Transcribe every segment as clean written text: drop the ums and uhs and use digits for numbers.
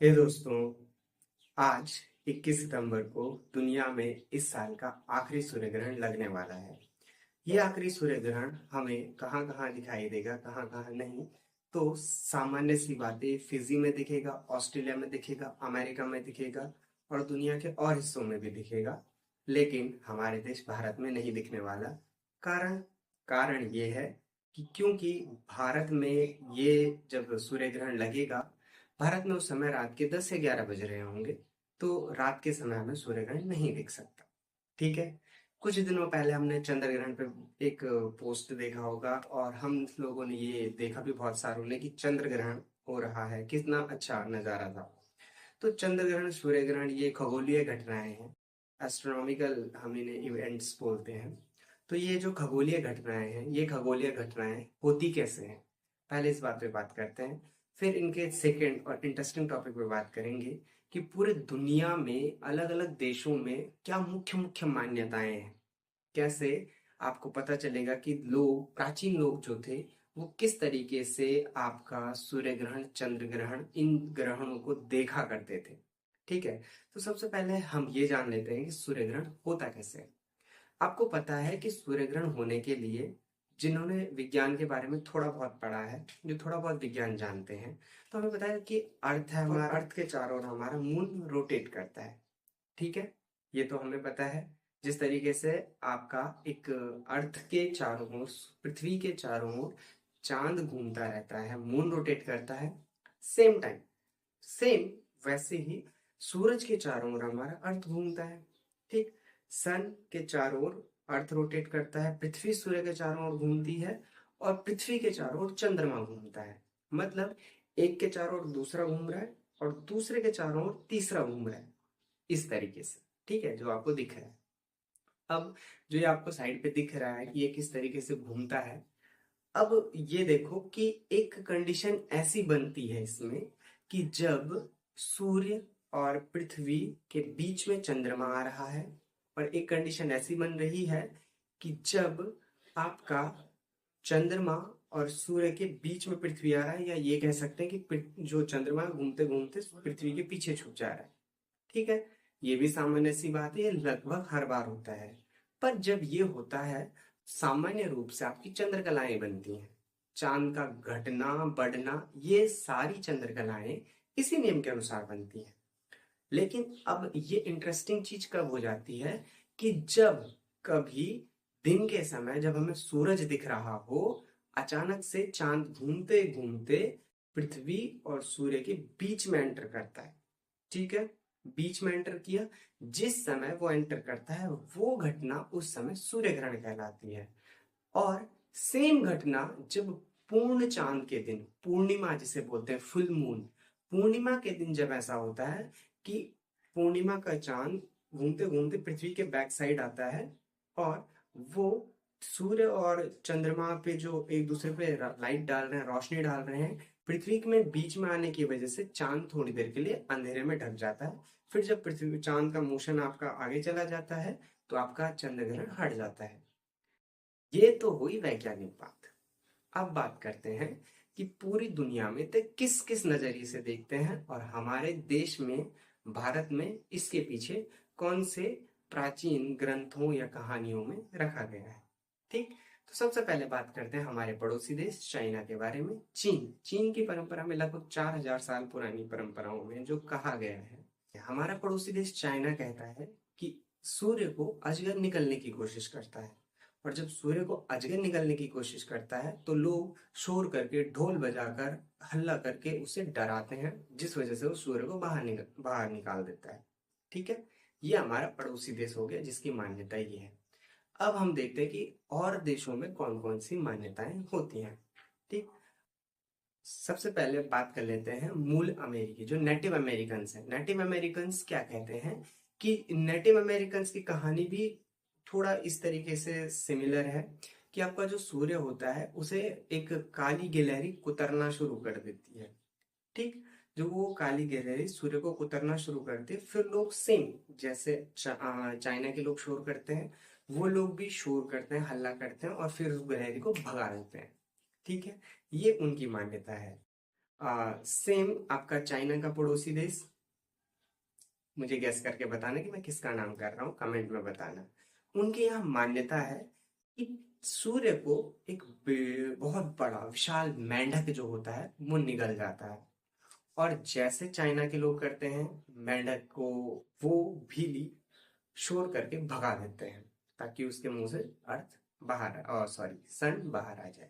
हे दोस्तों, आज 21 सितंबर को दुनिया में इस साल का आखिरी सूर्य ग्रहण लगने वाला है। ये आखिरी सूर्य ग्रहण हमें कहाँ कहाँ दिखाई देगा, कहाँ कहाँ नहीं। तो सामान्य सी बातें, फिजी में दिखेगा, ऑस्ट्रेलिया में दिखेगा, अमेरिका में दिखेगा और दुनिया के और हिस्सों में भी दिखेगा। लेकिन हमारे देश भारत में नहीं दिखने वाला। कारण कारण ये है कि क्योंकि भारत में ये जब सूर्य ग्रहण लगेगा, भारत में उस समय रात के 10 से 11 बज रहे होंगे। तो रात के समय हमें सूर्य ग्रहण नहीं दिख सकता। ठीक है। कुछ दिनों पहले हमने चंद्र ग्रहण पे एक पोस्ट देखा होगा और हम लोगों ने ये देखा भी बहुत सारों ने कि चंद्र ग्रहण हो रहा है, कितना अच्छा नजारा था। तो चंद्र ग्रहण, सूर्य ग्रहण ये खगोलीय घटनाएं हैं। एस्ट्रोनॉमिकल हम इन्हें इवेंट्स बोलते हैं। तो ये जो खगोलीय घटनाएं हैं, ये खगोलीय घटनाएं होती कैसे हैं, पहले इस बात पे बात करते हैं। फिर इनके सेकंड और इंटरेस्टिंग टॉपिक पे बात करेंगे कि पूरे दुनिया में अलग अलग देशों में क्या मुख्य मुख्य मान्यताएं हैं। कैसे आपको पता चलेगा कि लोग, प्राचीन लोग जो थे, वो किस तरीके से आपका सूर्य ग्रहण, चंद्र ग्रहण, इन ग्रहणों को देखा करते थे। ठीक है। तो सबसे पहले हम ये जान लेते हैं कि सूर्य ग्रहण होता कैसे है। आपको पता है कि सूर्य ग्रहण होने के लिए, जिन्होंने विज्ञान के बारे में थोड़ा बहुत पढ़ा है, जो थोड़ा बहुत विज्ञान जानते हैं, तो हमें पता है कि अर्थ है हमारा, अर्थ के चारों ओर हमारा मून रोटेट करता है। ठीक है। ये तो हमें पता है। जिस तरीके से आपका एक अर्थ के चारों ओर, पृथ्वी के चारों ओर चांद घूमता रहता है, मून रोटेट करता है सेम टाइम, सेम वैसे ही सूरज के चारों ओर हमारा अर्थ घूमता है। ठीक। सन के चारों ओर अर्थ रोटेट करता है, पृथ्वी सूर्य के चारों ओर घूमती है और पृथ्वी के चारों ओर चंद्रमा घूमता है। मतलब एक के चारों ओर दूसरा घूम रहा है और दूसरे के चारों ओर तीसरा घूम रहा है, इस तरीके से। ठीक है, जो आपको दिख रहा है। अब जो ये आपको साइड पे दिख रहा है कि ये किस तरीके से घूमता है, अब ये देखो कि एक कंडीशन ऐसी बनती है इसमें कि जब सूर्य और पृथ्वी के बीच में चंद्रमा आ रहा है, और एक कंडीशन ऐसी बन रही है कि जब आपका चंद्रमा और सूर्य के बीच में पृथ्वी आ रहा है, या ये कह सकते हैं कि जो चंद्रमा घूमते घूमते पृथ्वी के पीछे छूट जा रहा है। ठीक है। ये भी सामान्य सी बात है, ये लगभग हर बार होता है। पर जब ये होता है, सामान्य रूप से आपकी चंद्रकलाएं बनती हैं। चांद का घटना बढ़ना, ये सारी चंद्रकलाएं इसी नियम के अनुसार बनती हैं। लेकिन अब ये इंटरेस्टिंग चीज कब हो जाती है कि जब कभी दिन के समय, जब हमें सूरज दिख रहा हो, अचानक से चांद घूमते घूमते पृथ्वी और सूर्य के बीच में एंटर करता है। ठीक है। बीच में एंटर किया, जिस समय वो एंटर करता है वो घटना उस समय सूर्य ग्रहण कहलाती है। और सेम घटना जब पूर्ण चांद के दिन, पूर्णिमा जिसे बोलते हैं, फुल मून, पूर्णिमा के दिन जब ऐसा होता है कि पूर्णिमा का चांद घूमते घूमते पृथ्वी के बैक साइड आता है और वो सूर्य और चंद्रमा पे जो एक दूसरे पे लाइट डाल रहे हैं, रोशनी डाल रहे हैं, पृथ्वी में बीच में आने की वजह से चांद थोड़ी देर के लिए अंधेरे में ढक जाता है। फिर जब पृथ्वी, चांद का मोशन आपका आगे चला जाता है, तो आपका चंद्र ग्रहण हट जाता है। ये तो हुई वैज्ञानिक बात। अब बात करते हैं कि पूरी दुनिया में तो किस किस नजरिए से देखते हैं, और हमारे देश में, भारत में, इसके पीछे कौन से प्राचीन ग्रंथों या कहानियों में रखा गया है। ठीक। तो सबसे पहले बात करते हैं हमारे पड़ोसी देश चाइना के बारे में। चीन चीन की परंपरा में, लगभग 4000 साल पुरानी परंपराओं में जो कहा गया है, हमारा पड़ोसी देश चाइना कहता है कि सूर्य को अजगर निकलने की कोशिश करता है। और जब सूर्य को अजगर निकलने की कोशिश करता है तो लोग शोर करके, ढोल बजाकर, हल्ला करके उसे डराते हैं, जिस वजह से वो सूर्य को बाहर निकाल देता है। ठीक है। ये हमारा पड़ोसी देश हो गया जिसकी मान्यता ये है। अब हम देखते हैं कि और देशों में कौन कौन सी मान्यताएं होती हैं। ठीक। सबसे पहले बात कर लेते हैं मूल अमेरिकी, जो नेटिव अमेरिकन है। नेटिव अमेरिकन क्या कहते हैं कि नेटिव अमेरिकन की कहानी भी थोड़ा इस तरीके से सिमिलर है कि आपका जो सूर्य होता है उसे एक काली गिलहरी कुतरना शुरू कर देती है। ठीक। जो वो काली गिलहरी सूर्य को कुतरना शुरू करती है, फिर लोग सेम जैसे चाइना के लोग शोर करते हैं, वो लोग भी शोर करते हैं, हल्ला करते हैं और फिर उस गिलहरी को भगा देते हैं। ठीक है। ये उनकी मान्यता है। सेम आपका चाइना का पड़ोसी देश, मुझे गैस करके बताना कि मैं किसका नाम कर रहा हूँ, कमेंट में बताना। उनके यहाँ मान्यता है कि सूर्य को एक बहुत बड़ा विशाल मेंढक जो होता है वो निगल जाता है, और जैसे चाइना के लोग करते हैं, मेंढक को वो भीली शोर करके भगा देते हैं ताकि उसके मुंह से अर्थ बाहर, सॉरी, सन बाहर आ जाए।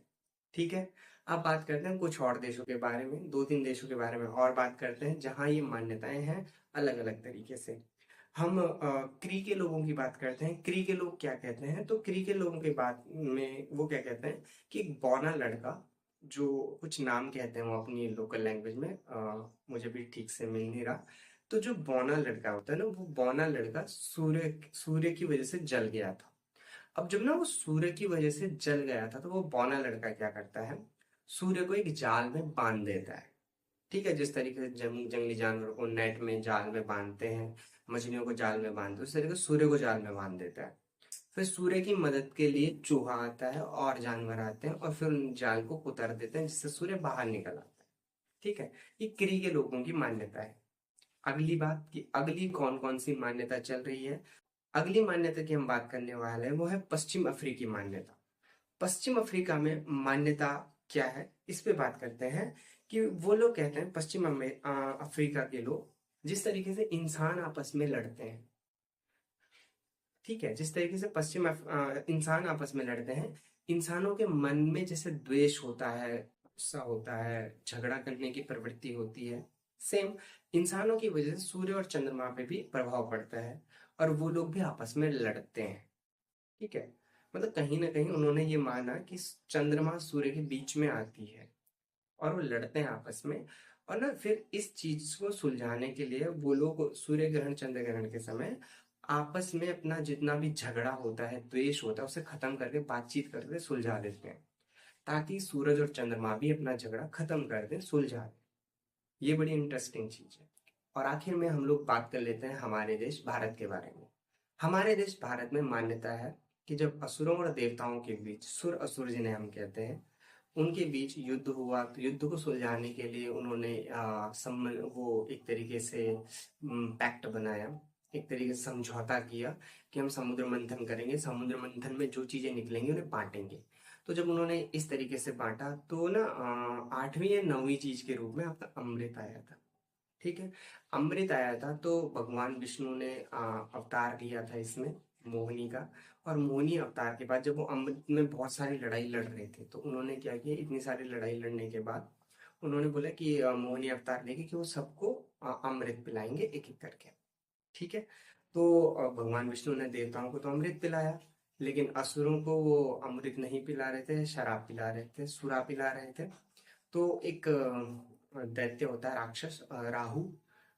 ठीक है। अब बात करते हैं कुछ और देशों के बारे में, दो तीन देशों के बारे में और बात करते हैं जहां ये मान्यताएं हैं अलग अलग तरीके से। हम क्री के लोगों की बात करते हैं। क्री के लोग क्या कहते हैं, तो क्री के लोगों के बात में वो क्या कहते हैं कि एक बौना लड़का, जो कुछ नाम कहते हैं वो अपनी लोकल लैंग्वेज में, मुझे भी ठीक से मिल नहीं रहा, तो जो बौना लड़का होता है ना, वो बौना लड़का सूर्य सूर्य की वजह से जल गया था। अब जब ना वो सूर्य की वजह से जल गया था, तो वो बौना लड़का क्या करता है, सूर्य को एक जाल में बांध देता है। ठीक है, जिस तरीके से जंगली जानवरों को नेट में जाल में बांधते हैं, मछलियों को जाल में बांधते हैं, उस तरीके से सूर्य को जाल में बांध देता है। फिर सूर्य की मदद के लिए चूहा आता है और जानवर आते हैं और फिर उन जाल को उतार देते हैं, जिससे सूर्य बाहर निकल आता है। ठीक है, ये क्री के लोगों की मान्यता है। अगली बात कि अगली कौन कौन सी मान्यता चल रही है। अगली मान्यता की हम बात करने वाले हैं, वो है पश्चिम अफ्रीकी मान्यता। पश्चिम अफ्रीका में मान्यता क्या है, इस पे बात करते हैं। कि वो लोग कहते हैं, अफ्रीका के लोग, जिस तरीके से इंसान आपस में लड़ते हैं, ठीक है, जिस तरीके से इंसान आपस में लड़ते हैं, इंसानों के मन में जैसे द्वेष होता है, गुस्सा होता है, झगड़ा करने की प्रवृत्ति होती है, सेम इंसानों की वजह से सूर्य और चंद्रमा पे भी प्रभाव पड़ता है, और वो लोग भी आपस में लड़ते हैं। ठीक है, मतलब कहीं ना कहीं उन्होंने ये माना कि चंद्रमा सूर्य के बीच में आती है और वो लड़ते हैं आपस में। और ना फिर इस चीज को सुलझाने के लिए वो लोग सूर्य ग्रहण चंद्र ग्रहण के समय आपस में अपना जितना भी झगड़ा होता है, द्वेष होता है, उसे खत्म करके बातचीत करके सुलझा देते हैं, ताकि सूरज और चंद्रमा भी अपना झगड़ा खत्म कर दें, सुलझा दें। ये बड़ी इंटरेस्टिंग चीज है। और आखिर में हम लोग बात कर लेते हैं हमारे देश भारत के बारे में। हमारे देश भारत में मान्यता है कि जब असुरों और देवताओं के बीच, सुर असुर जिन्हें हम कहते हैं, उनके बीच युद्ध हुआ, तो युद्ध को सुलझाने के लिए उन्होंने वो एक तरीके से पैक्ट बनाया, एक तरीके से समझौता किया कि हम समुद्र मंथन करेंगे, समुद्र मंथन में जो चीजें निकलेंगी उन्हें बांटेंगे। तो जब उन्होंने इस तरीके से बांटा, तो ना आठवीं या नौवीं चीज के रूप में आपका अमृत आया था। ठीक है, अमृत आया था, तो भगवान विष्णु ने अवतार लिया था इसमें, मोहिनी का। और मोहिनी अवतार के बाद जब वो अमृत में बहुत सारी लड़ाई लड़ रहे थे, तो उन्होंने क्या किया, इतनी सारी लड़ाई लड़ने के बाद उन्होंने बोला कि मोहिनी अवतार लेके कि वो सबको अमृत पिलाएंगे एक एक करके। ठीक है, तो भगवान विष्णु ने देवताओं को तो अमृत पिलाया, लेकिन असुरों को वो अमृत नहीं पिला रहे थे, शराब पिला रहे थे, सुरा पिला रहे थे। तो एक दैत्य होता है, राक्षस, राहु,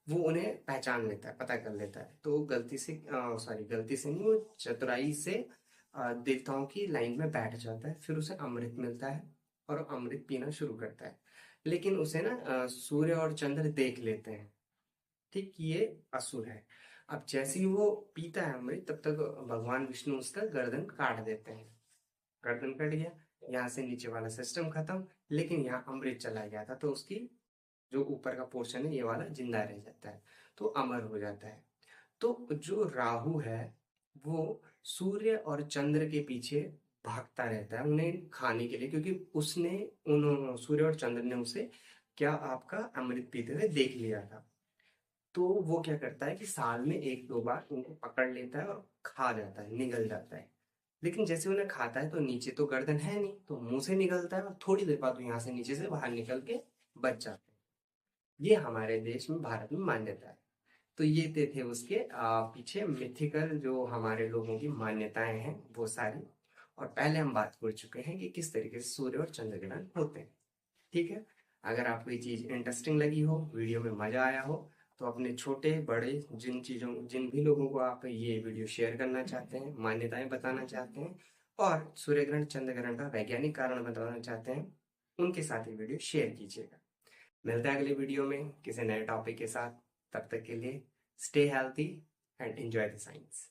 वो उन्हें पहचान लेता है, पता कर लेता है, तो गलती से, सॉरी, गलती से नहीं, वो चतुराई से देवताओं की लाइन में बैठ जाता है। फिर उसे अमृत मिलता है और अमृत पीना शुरू करता है। लेकिन उसे ना सूर्य और चंद्र देख लेते हैं, ठीक, ये असुर है। अब जैसे ही वो पीता है अमृत, तब तक भगवान विष्णु उसका गर्दन काट देते हैं। गर्दन कट गया, यहाँ से नीचे वाला सिस्टम खत्म, लेकिन यहाँ अमृत चला गया था, तो उसकी जो ऊपर का पोर्शन है ये वाला जिंदा रह जाता है, तो अमर हो जाता है। तो जो राहु है, वो सूर्य और चंद्र के पीछे भागता रहता है उन्हें खाने के लिए, क्योंकि उसने उन सूर्य और चंद्र ने उसे क्या आपका अमृत पीते हुए देख लिया था। तो वो क्या करता है कि साल में एक दो बार उनको पकड़ लेता है और खा जाता है, निगल जाता है। लेकिन जैसे उन्हें खाता है, तो नीचे तो गर्दन है नहीं, तो मुंह से निकलता है, और थोड़ी देर बाद वो यहाँ से नीचे से बाहर निकल के बच जाते हैं। ये हमारे देश में, भारत में मान्यता है। तो ये थे उसके पीछे मिथिकल जो हमारे लोगों की मान्यताएं हैं वो सारी। और पहले हम बात कर चुके हैं कि किस तरीके से सूर्य और चंद्र ग्रहण होते हैं। ठीक है, अगर आपको ये चीज इंटरेस्टिंग लगी हो, वीडियो में मजा आया हो, तो अपने छोटे बड़े जिन भी लोगों को आप ये वीडियो शेयर करना चाहते हैं, मान्यताएं बताना चाहते हैं, और सूर्य ग्रहण चंद्र ग्रहण का वैज्ञानिक कारण बताना चाहते हैं, उनके साथ ये वीडियो शेयर कीजिएगा। मिलते हैं अगले वीडियो में किसी नए टॉपिक के साथ। तब तक के लिए stay healthy and enjoy the science.